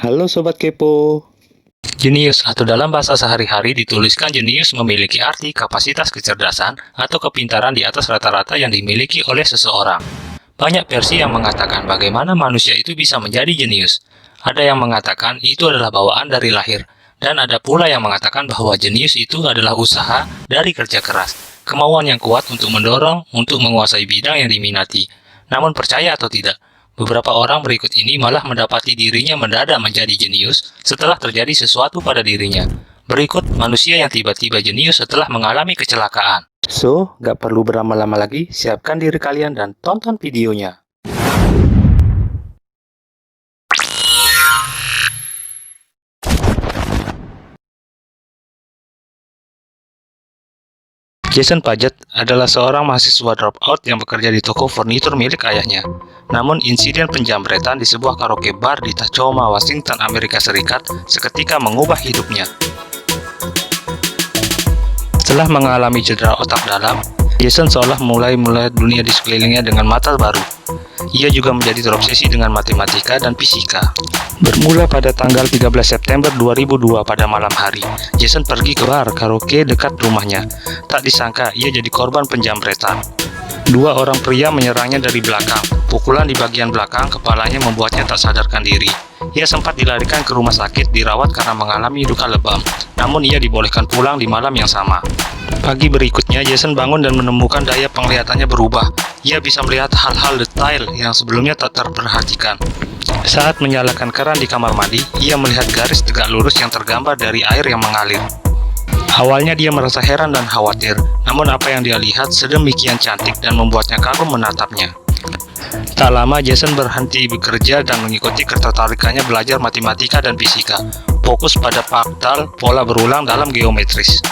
Halo Sobat Kepo. Jenius atau dalam bahasa sehari-hari dituliskan jenius memiliki arti kapasitas kecerdasan atau kepintaran di atas rata-rata yang dimiliki oleh seseorang. Banyak versi yang mengatakan bagaimana manusia itu bisa menjadi jenius. Ada yang mengatakan itu adalah bawaan dari lahir, dan ada pula yang mengatakan bahwa jenius itu adalah usaha dari kerja keras, kemauan yang kuat untuk mendorong untuk menguasai bidang yang diminati. Namun percaya atau tidak, beberapa orang berikut ini malah mendapati dirinya mendadak menjadi jenius setelah terjadi sesuatu pada dirinya. Berikut manusia yang tiba-tiba jenius setelah mengalami kecelakaan. So, gak perlu berlama-lama lagi, siapkan diri kalian dan tonton videonya. Jason Paget adalah seorang mahasiswa dropout yang bekerja di toko furnitur milik ayahnya. Namun, insiden penjamretan di sebuah karaoke bar di Tacoma, Washington, Amerika Serikat seketika mengubah hidupnya. Setelah mengalami cedera otak dalam, Jason seolah mulai melihat dunia di sekelilingnya dengan mata baru. Ia juga menjadi terobsesi dengan matematika dan fisika. Bermula pada tanggal 13 September 2002 pada malam hari, Jason pergi ke bar karaoke dekat rumahnya. Tak disangka, ia jadi korban penjamretan. Dua orang pria menyerangnya dari belakang. Pukulan di bagian belakang kepalanya membuatnya tak sadarkan diri. Ia sempat dilarikan ke rumah sakit dirawat karena mengalami luka lebam. Namun ia dibolehkan pulang di malam yang sama. Pagi berikutnya, Jason bangun dan menemukan daya penglihatannya berubah. Ia bisa melihat hal-hal detail yang sebelumnya tak terperhatikan. Saat menyalakan keran di kamar mandi, ia melihat garis tegak lurus yang tergambar dari air yang mengalir. Awalnya dia merasa heran dan khawatir, namun apa yang dia lihat sedemikian cantik dan membuatnya kagum menatapnya. Tak lama Jason berhenti bekerja dan mengikuti ketertarikannya belajar matematika dan fisika, fokus pada fraktal pola berulang dalam geometris.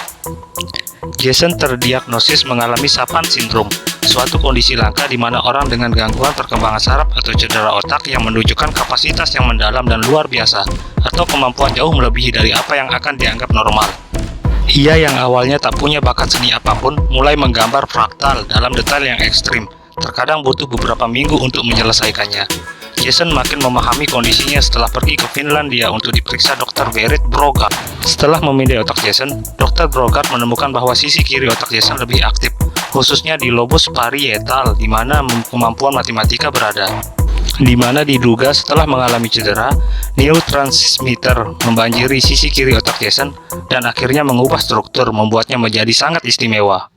Jason terdiagnosis mengalami Savant Syndrome, suatu kondisi langka di mana orang dengan gangguan perkembangan saraf atau cedera otak yang menunjukkan kapasitas yang mendalam dan luar biasa, atau kemampuan jauh melebihi dari apa yang akan dianggap normal. Ia yang awalnya tak punya bakat seni apapun, mulai menggambar fraktal dalam detail yang ekstrim, terkadang butuh beberapa minggu untuk menyelesaikannya. Jason makin memahami kondisinya setelah pergi ke Finlandia untuk diperiksa Dr. Berit Brogard. Setelah memindai otak Jason, Dr. Brogard menemukan bahwa sisi kiri otak Jason lebih aktif, khususnya di lobus parietal, di mana kemampuan matematika berada. Di mana diduga setelah mengalami cedera, neurotransmitter membanjiri sisi kiri otak Jason dan akhirnya mengubah struktur, membuatnya menjadi sangat istimewa.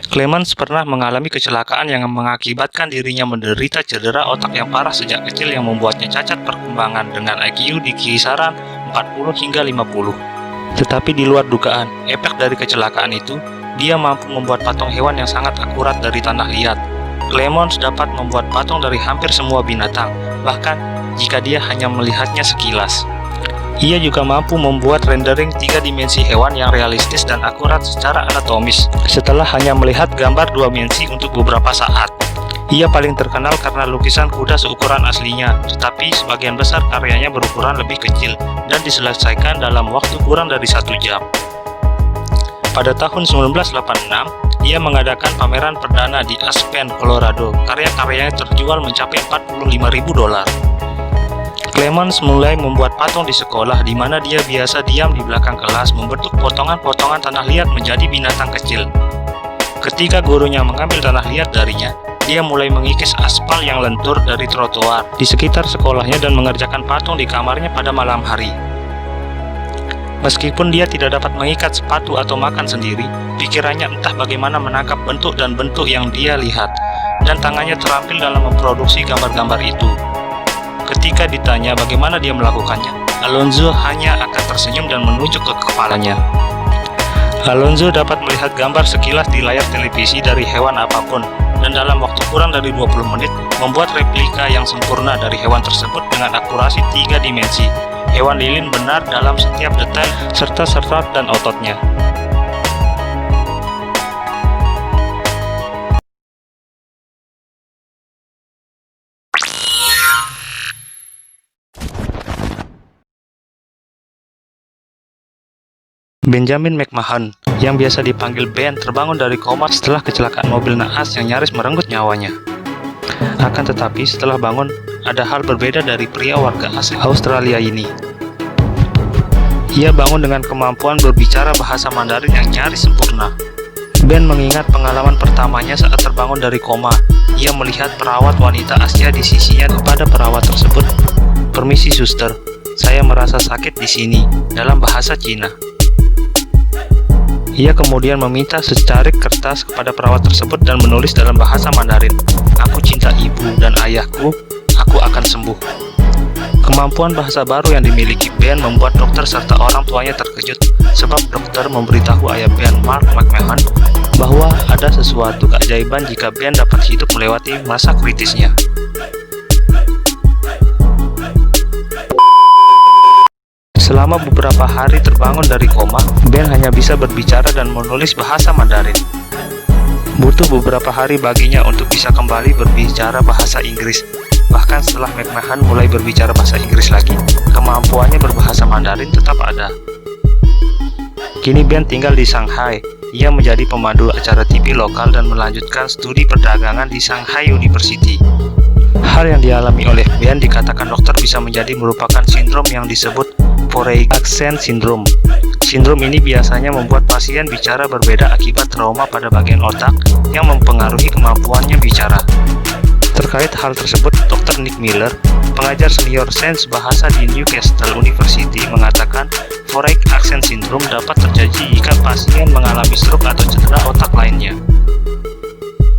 Clemens pernah mengalami kecelakaan yang mengakibatkan dirinya menderita cedera otak yang parah sejak kecil yang membuatnya cacat perkembangan dengan IQ di kisaran 40 hingga 50. Tetapi di luar dugaan, efek dari kecelakaan itu, dia mampu membuat patung hewan yang sangat akurat dari tanah liat. Clemens dapat membuat patung dari hampir semua binatang, bahkan jika dia hanya melihatnya sekilas. Ia juga mampu membuat rendering 3 dimensi hewan yang realistis dan akurat secara anatomis setelah hanya melihat gambar 2 dimensi untuk beberapa saat. Ia paling terkenal karena lukisan kuda seukuran aslinya, tetapi sebagian besar karyanya berukuran lebih kecil dan diselesaikan dalam waktu kurang dari 1 jam. Pada tahun 1986, ia mengadakan pameran perdana di Aspen, Colorado. Karya-karyanya terjual mencapai $45.000. Clemens mulai membuat patung di sekolah di mana dia biasa diam di belakang kelas membentuk potongan-potongan tanah liat menjadi binatang kecil. Ketika gurunya mengambil tanah liat darinya, dia mulai mengikis aspal yang lentur dari trotoar di sekitar sekolahnya dan mengerjakan patung di kamarnya pada malam hari. Meskipun dia tidak dapat mengikat sepatu atau makan sendiri, pikirannya entah bagaimana menangkap bentuk dan bentuk yang dia lihat, dan tangannya terampil dalam memproduksi gambar-gambar itu. Ketika ditanya bagaimana dia melakukannya, Alonzo hanya akan tersenyum dan menunjuk ke kepalanya. Alonzo dapat melihat gambar sekilas di layar televisi dari hewan apapun, dan dalam waktu kurang dari 20 menit, membuat replika yang sempurna dari hewan tersebut dengan akurasi 3 dimensi. Hewan lilin benar dalam setiap detail serta serat dan ototnya. Benjamin McMahon, yang biasa dipanggil Ben, terbangun dari koma setelah kecelakaan mobil naas yang nyaris merenggut nyawanya. Akan tetapi setelah bangun, ada hal berbeda dari pria warga asli Australia ini. Ia bangun dengan kemampuan berbicara bahasa Mandarin yang nyaris sempurna. Ben mengingat pengalaman pertamanya saat terbangun dari koma. Ia melihat perawat wanita Asia di sisinya. Kepada perawat tersebut, "Permisi suster, saya merasa sakit di sini," dalam bahasa Cina. Ia kemudian meminta secarik kertas kepada perawat tersebut dan menulis dalam bahasa Mandarin, "Aku cinta ibu dan ayahku, aku akan sembuh." Kemampuan bahasa baru yang dimiliki Ben membuat dokter serta orang tuanya terkejut, sebab dokter memberitahu ayah Ben, Mark McMahon, bahwa ada sesuatu keajaiban jika Ben dapat hidup melewati masa kritisnya. Selama beberapa hari terbangun dari koma, Ben hanya bisa berbicara dan menulis bahasa Mandarin. Butuh beberapa hari baginya untuk bisa kembali berbicara bahasa Inggris. Bahkan setelah McMahon mulai berbicara bahasa Inggris lagi, kemampuannya berbahasa Mandarin tetap ada. Kini Ben tinggal di Shanghai. Ia menjadi pemandu acara TV lokal dan melanjutkan studi perdagangan di Shanghai University. Hal yang dialami oleh Ben dikatakan dokter bisa merupakan sindrom yang disebut Foreign Accent Syndrome. Sindrom ini biasanya membuat pasien bicara berbeda akibat trauma pada bagian otak yang mempengaruhi kemampuannya bicara. Terkait hal tersebut, Dr. Nick Miller, pengajar senior sains bahasa di Newcastle University, mengatakan Foreign Accent Syndrome dapat terjadi jika pasien mengalami stroke atau cedera otak lainnya.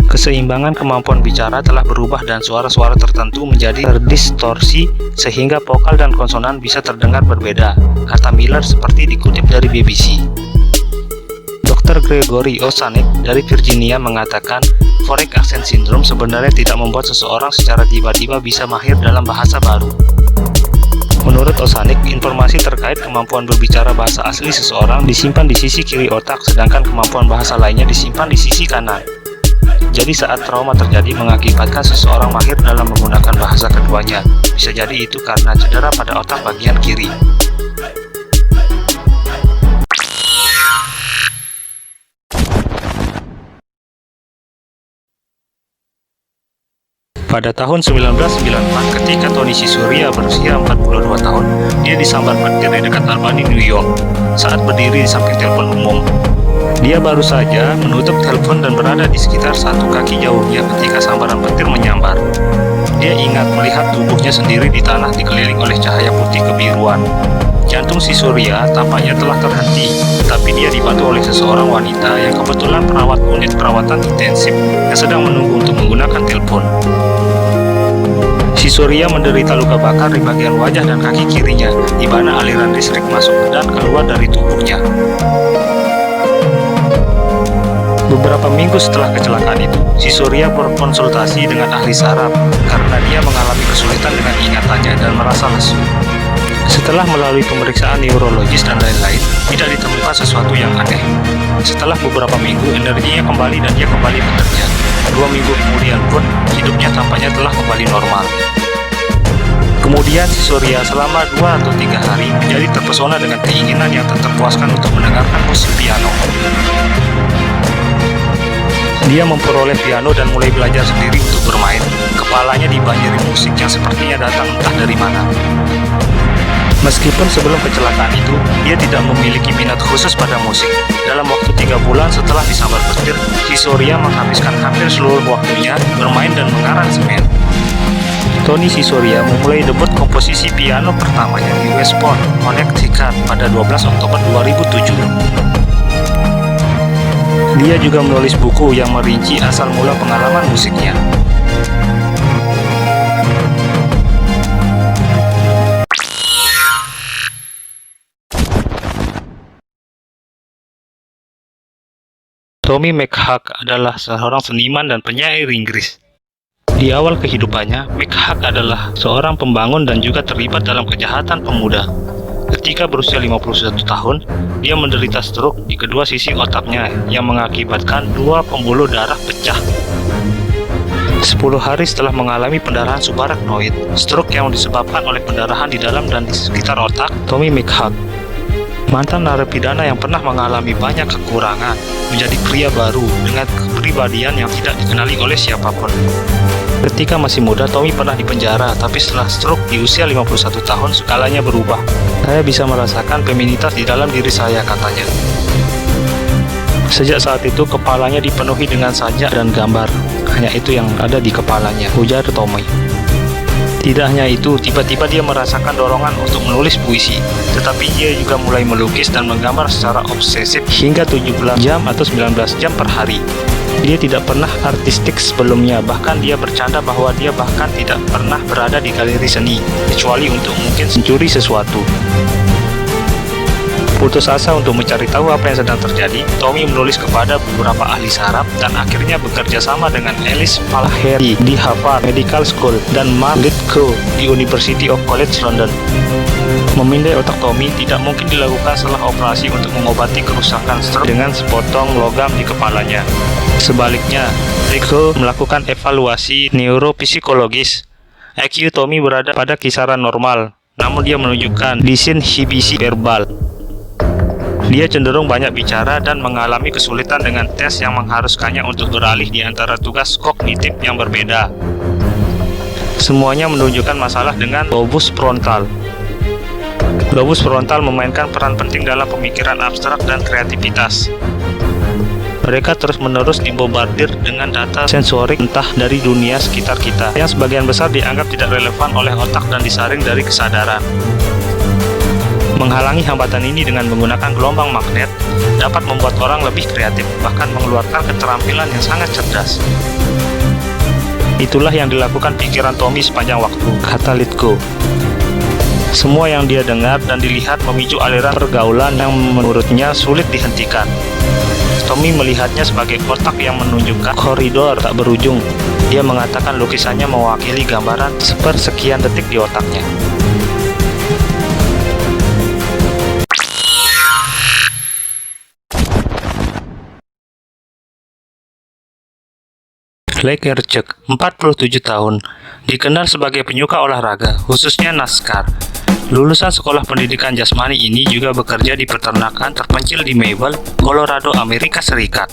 Keseimbangan kemampuan bicara telah berubah dan suara-suara tertentu menjadi terdistorsi sehingga vokal dan konsonan bisa terdengar berbeda, kata Miller seperti dikutip dari BBC. Dr. Gregory Osanek dari Virginia mengatakan Foreign Accent Syndrome sebenarnya tidak membuat seseorang secara tiba-tiba bisa mahir dalam bahasa baru. Menurut Osanek, informasi terkait kemampuan berbicara bahasa asli seseorang disimpan di sisi kiri otak, sedangkan kemampuan bahasa lainnya disimpan di sisi kanan. Jadi saat trauma terjadi mengakibatkan seseorang mahir dalam menggunakan bahasa keduanya. Bisa jadi itu karena cedera pada otak bagian kiri. Pada tahun 1994, ketika Tony Sisuria berusia 42 tahun, dia disambar petir di dekat Albany, New York, saat berdiri di samping telepon umum. Dia baru saja menutup telepon dan berada di sekitar 1 kaki jauhnya ketika sambaran petir menyambar. Dia ingat melihat tubuhnya sendiri di tanah dikelilingi oleh cahaya putih kebiruan. Jantung Sisuria tampaknya telah terhenti, tetapi dia dibantu oleh seseorang wanita yang kebetulan perawat unit perawatan intensif yang sedang menunggu untuk menggunakan telepon. Sisuria menderita luka bakar di bagian wajah dan kaki kirinya, di mana aliran listrik masuk dan keluar dari tubuhnya. Beberapa minggu setelah kecelakaan itu, Sisuria berkonsultasi dengan ahli saraf karena dia mengalami kesulitan dengan ingatannya dan merasa lesu. Setelah melalui pemeriksaan neurologis dan lain-lain, tidak ditemukan sesuatu yang aneh. Setelah beberapa minggu, energinya kembali dan dia kembali bekerja. 2 minggu kemudian pun, hidupnya tampaknya telah kembali normal. Kemudian Sisuria selama 2 atau 3 hari menjadi terpesona dengan keinginan yang tak terpuaskan untuk mendengarkan musik piano. Dia memperoleh piano dan mulai belajar sendiri untuk bermain. Kepalanya dibanjiri musik yang sepertinya datang entah dari mana. Meskipun sebelum kecelakaan itu, dia tidak memiliki minat khusus pada musik. Dalam waktu 3 bulan setelah disambar petir, Sisuria menghabiskan hampir seluruh waktunya bermain dan mengaransemen. Tony Sisuria memulai debut komposisi piano pertamanya di Westport, Connecticut pada 12 Oktober 2007. Dia juga menulis buku yang merinci asal mula pengalaman musiknya. Tommy McHugh adalah seorang seniman dan penyair Inggris. Di awal kehidupannya, McHugh adalah seorang pembangun dan juga terlibat dalam kejahatan pemuda. Ketika berusia 51 tahun, dia menderita stroke di kedua sisi otaknya yang mengakibatkan 2 pembuluh darah pecah. 10 hari setelah mengalami pendarahan subarachnoid, stroke yang disebabkan oleh pendarahan di dalam dan di sekitar otak, Tommy McHugh Mantan narapidana yang pernah mengalami banyak kekurangan menjadi pria baru dengan kepribadian yang tidak dikenali oleh siapapun. Ketika masih muda, Tommy pernah dipenjara, tapi setelah stroke di usia 51 tahun, segalanya berubah. Saya bisa merasakan feminitas di dalam diri saya, katanya. Sejak saat itu, kepalanya dipenuhi dengan sajak dan gambar. Hanya itu yang ada di kepalanya, ujar Tommy. Tidak hanya itu, tiba-tiba dia merasakan dorongan untuk menulis puisi. Tetapi dia juga mulai melukis dan menggambar secara obsesif hingga 17 jam atau 19 jam per hari. Dia tidak pernah artistik sebelumnya, bahkan dia bercanda bahwa dia bahkan tidak pernah berada di galeri seni, kecuali untuk mungkin mencuri sesuatu. Putus asa untuk mencari tahu apa yang sedang terjadi, Tommy menulis kepada beberapa ahli saraf dan akhirnya bekerja sama dengan Alice Falaheri di Harvard Medical School dan Mark Litko di University of College London. Memindai otak Tommy tidak mungkin dilakukan setelah operasi untuk mengobati kerusakan stroke dengan sepotong logam di kepalanya. Sebaliknya, Litko melakukan evaluasi neuropsikologis. IQ Tommy berada pada kisaran normal, namun dia menunjukkan disinhibisi verbal. Dia cenderung banyak bicara dan mengalami kesulitan dengan tes yang mengharuskannya untuk beralih di antara tugas kognitif yang berbeda. Semuanya menunjukkan masalah dengan lobus frontal. Lobus frontal memainkan peran penting dalam pemikiran abstrak dan kreativitas. Mereka terus-menerus dibombardir dengan data sensorik entah dari dunia sekitar kita, yang sebagian besar dianggap tidak relevan oleh otak dan disaring dari kesadaran. Menghalangi hambatan ini dengan menggunakan gelombang magnet dapat membuat orang lebih kreatif, bahkan mengeluarkan keterampilan yang sangat cerdas. Itulah yang dilakukan pikiran Tommy sepanjang waktu, kata Litko. Semua yang dia dengar dan dilihat memicu aliran pergaulan yang menurutnya sulit dihentikan. Tommy melihatnya sebagai kotak yang menunjukkan koridor tak berujung. Dia mengatakan lukisannya mewakili gambaran sepersekian detik di otaknya. Lake Erceg, 47 tahun, dikenal sebagai penyuka olahraga, khususnya NASCAR. Lulusan sekolah pendidikan jasmani ini juga bekerja di peternakan terpencil di Mabel, Colorado, Amerika Serikat.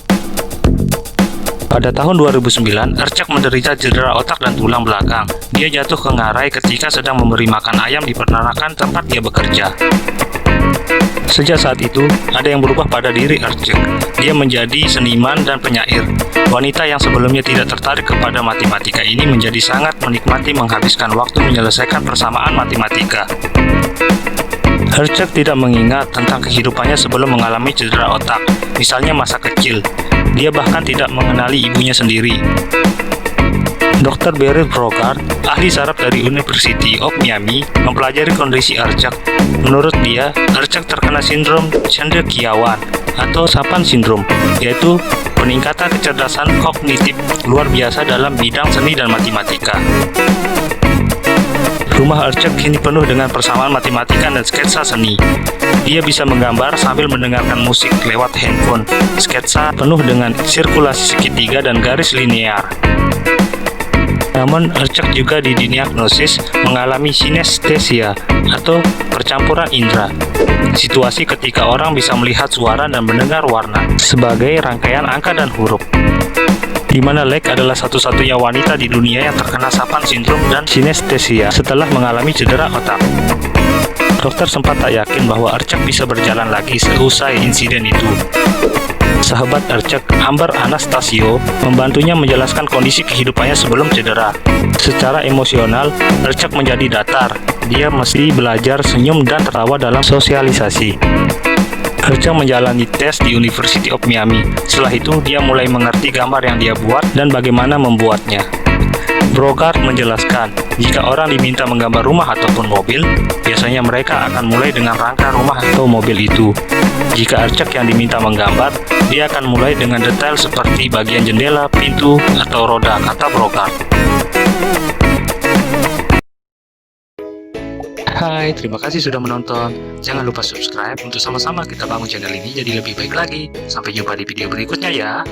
Pada tahun 2009, Erceg menderita cedera otak dan tulang belakang. Dia jatuh ke ngarai ketika sedang memberi makan ayam di peternakan tempat dia bekerja. Sejak saat itu, ada yang berubah pada diri Erceg. Dia menjadi seniman dan penyair. Wanita yang sebelumnya tidak tertarik kepada matematika ini menjadi sangat menikmati menghabiskan waktu menyelesaikan persamaan matematika. Erceg tidak mengingat tentang kehidupannya sebelum mengalami cedera otak, misalnya masa kecil. Dia bahkan tidak mengenali ibunya sendiri. Dr. Beryl Brogard, ahli saraf dari University of Miami, mempelajari kondisi Erceg. Menurut dia, Erceg terkena sindrom cendekiawan atau Sapan Syndrome, yaitu peningkatan kecerdasan kognitif luar biasa dalam bidang seni dan matematika. Rumah Erceg kini penuh dengan persamaan matematika dan sketsa seni. Dia bisa menggambar sambil mendengarkan musik lewat handphone. Sketsa penuh dengan sirkulasi segitiga dan garis linear. Namun, Erceg juga didiagnosis mengalami sinestesia atau percampuran indera. Situasi ketika orang bisa melihat suara dan mendengar warna sebagai rangkaian angka dan huruf. Di mana Lake adalah satu-satunya wanita di dunia yang terkena Sapan Syndrome dan sinestesia setelah mengalami cedera otak. Dokter sempat tak yakin bahwa Erceg bisa berjalan lagi seusai insiden itu. Sahabat Erceg, Amber Anastasio, membantunya menjelaskan kondisi kehidupannya sebelum cedera. Secara emosional, Erceg menjadi datar. Dia mesti belajar senyum dan tertawa dalam sosialisasi. Erceg menjalani tes di University of Miami. Setelah itu, dia mulai mengerti gambar yang dia buat dan bagaimana membuatnya. Brogard menjelaskan, jika orang diminta menggambar rumah ataupun mobil, biasanya mereka akan mulai dengan rangka rumah atau mobil itu. Jika Erceg yang diminta menggambar, dia akan mulai dengan detail seperti bagian jendela, pintu, atau roda, kata Brogard. Hai, terima kasih sudah menonton. Jangan lupa subscribe untuk sama-sama kita bangun channel ini jadi lebih baik lagi. Sampai jumpa di video berikutnya ya.